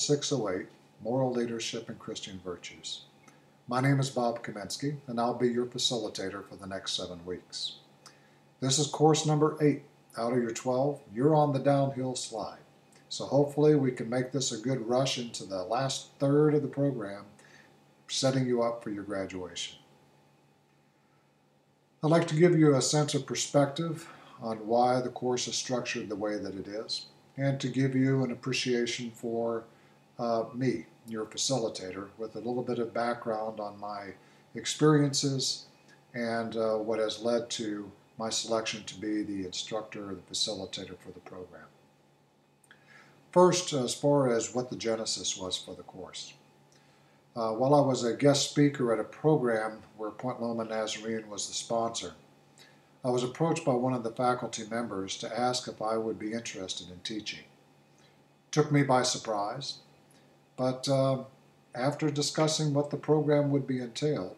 608, Moral Leadership and Christian Virtues. My name is Bob Kamensky, and I'll be your facilitator for the next 7 weeks. This is course number 8 out of your 12. You're on the downhill slide. So hopefully we can make this a good rush into the last third of the program, setting you up for your graduation. I'd like to give you a sense of perspective on why the course is structured the way that it is, and to give you an appreciation for me, your facilitator, with a little bit of background on my experiences and what has led to my selection to be the instructor or the facilitator for the program. First, as far as what the genesis was for the course. While I was a guest speaker at a program where Point Loma Nazarene was the sponsor, I was approached by one of the faculty members to ask if I would be interested in teaching. It took me by surprise, but after discussing what the program would be entailed,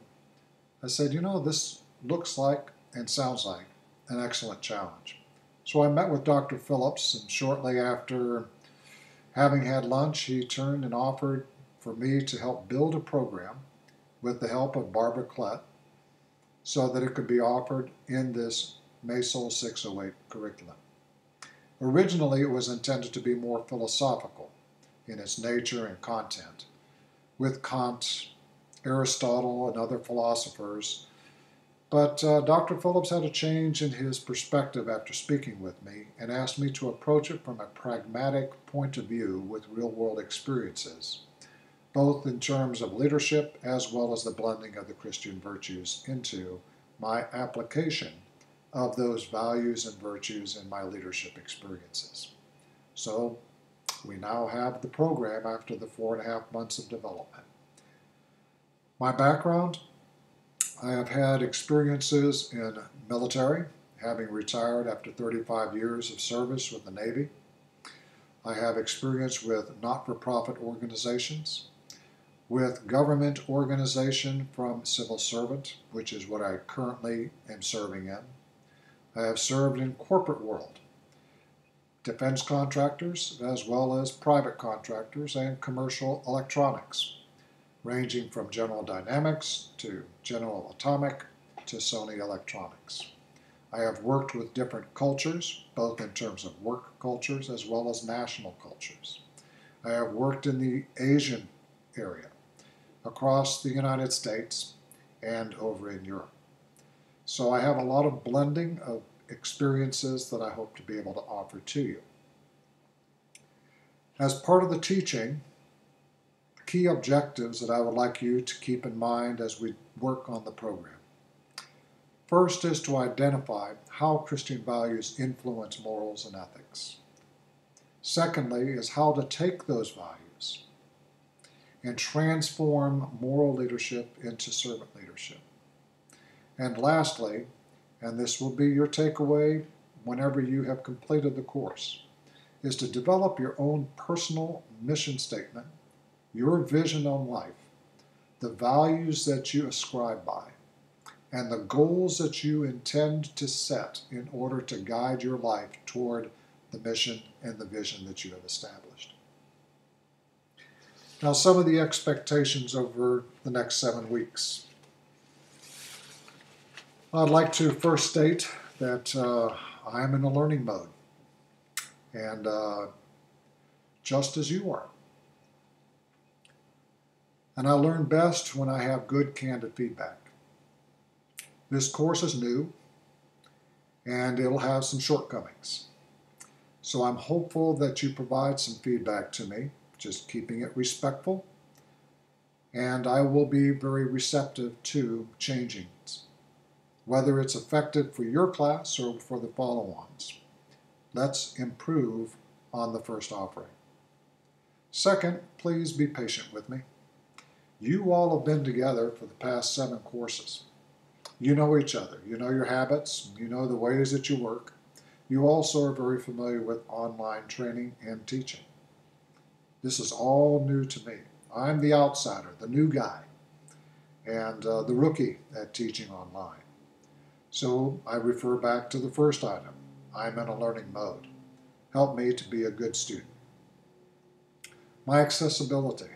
I said, this looks like and sounds like an excellent challenge. So I met with Dr. Phillips, and shortly after having had lunch, he turned and offered for me to help build a program with the help of Barbara Klett so that it could be offered in this MASOL 608 curriculum. Originally, it was intended to be more philosophical in its nature and content, with Kant, Aristotle, and other philosophers. But Dr. Phillips had a change in his perspective after speaking with me and asked me to approach it from a pragmatic point of view with real-world experiences, both in terms of leadership as well as the blending of the Christian virtues into my application of those values and virtues in my leadership experiences. So we now have the program after the 4.5 months of development. My background: I have had experiences in military, having retired after 35 years of service with the Navy. I have experience with not-for-profit organizations, with government organization from civil servant, which is what I currently am serving in. I have served in corporate world, defense contractors, as well as private contractors and commercial electronics, ranging from General Dynamics to General Atomic to Sony Electronics. I have worked with different cultures, both in terms of work cultures as well as national cultures. I have worked in the Asian area, across the United States, and over in Europe. So I have a lot of blending of experiences that I hope to be able to offer to you. As part of the teaching, key objectives that I would like you to keep in mind as we work on the program. First is to identify how Christian values influence morals and ethics. Secondly is how to take those values and transform moral leadership into servant leadership. And lastly, and this will be your takeaway whenever you have completed the course, is to develop your own personal mission statement, your vision on life, the values that you ascribe by, and the goals that you intend to set in order to guide your life toward the mission and the vision that you have established. Now, some of the expectations over the next 7 weeks. I'd like to first state that I'm in a learning mode, and just as you are. And I learn best when I have good, candid feedback. This course is new, and it'll have some shortcomings. So I'm hopeful that you provide some feedback to me, just keeping it respectful, and I will be very receptive to changing it, whether it's effective for your class or for the follow-ons. Let's improve on the first offering. Second, please be patient with me. You all have been together for the past 7 courses. You know each other. You know your habits. You know the ways that you work. You also are very familiar with online training and teaching. This is all new to me. I'm the outsider, the new guy, and the rookie at teaching online. So I refer back to the first item. I'm in a learning mode. Help me to be a good student. My accessibility.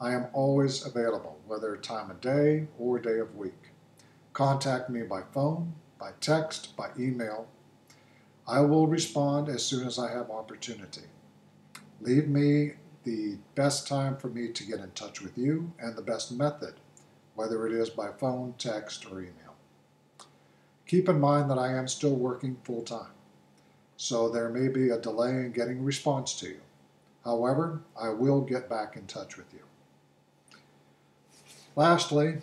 I am always available, whether time of day or day of week. Contact me by phone, by text, by email. I will respond as soon as I have opportunity. Leave me the best time for me to get in touch with you and the best method, whether it is by phone, text, or email. Keep in mind that I am still working full-time, so there may be a delay in getting a response to you. However, I will get back in touch with you. Lastly,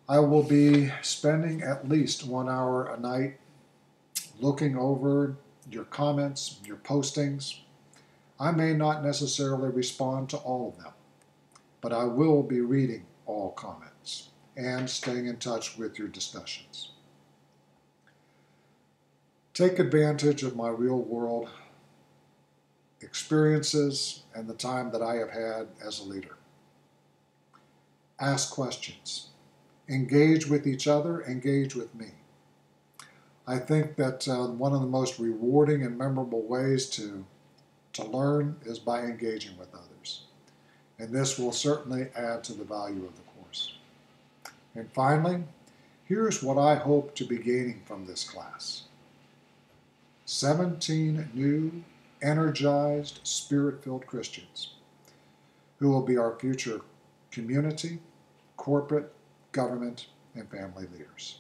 I will be spending at least 1 hour a night looking over your comments, your postings. I may not necessarily respond to all of them, but I will be reading all comments and staying in touch with your discussions. Take advantage of my real-world experiences and the time that I have had as a leader. Ask questions. Engage with each other, engage with me. I think that one of the most rewarding and memorable ways to learn is by engaging with others. And this will certainly add to the value of the course. And finally, here's what I hope to be gaining from this class. 17 new, energized, spirit-filled Christians who will be our future community, corporate, government, and family leaders.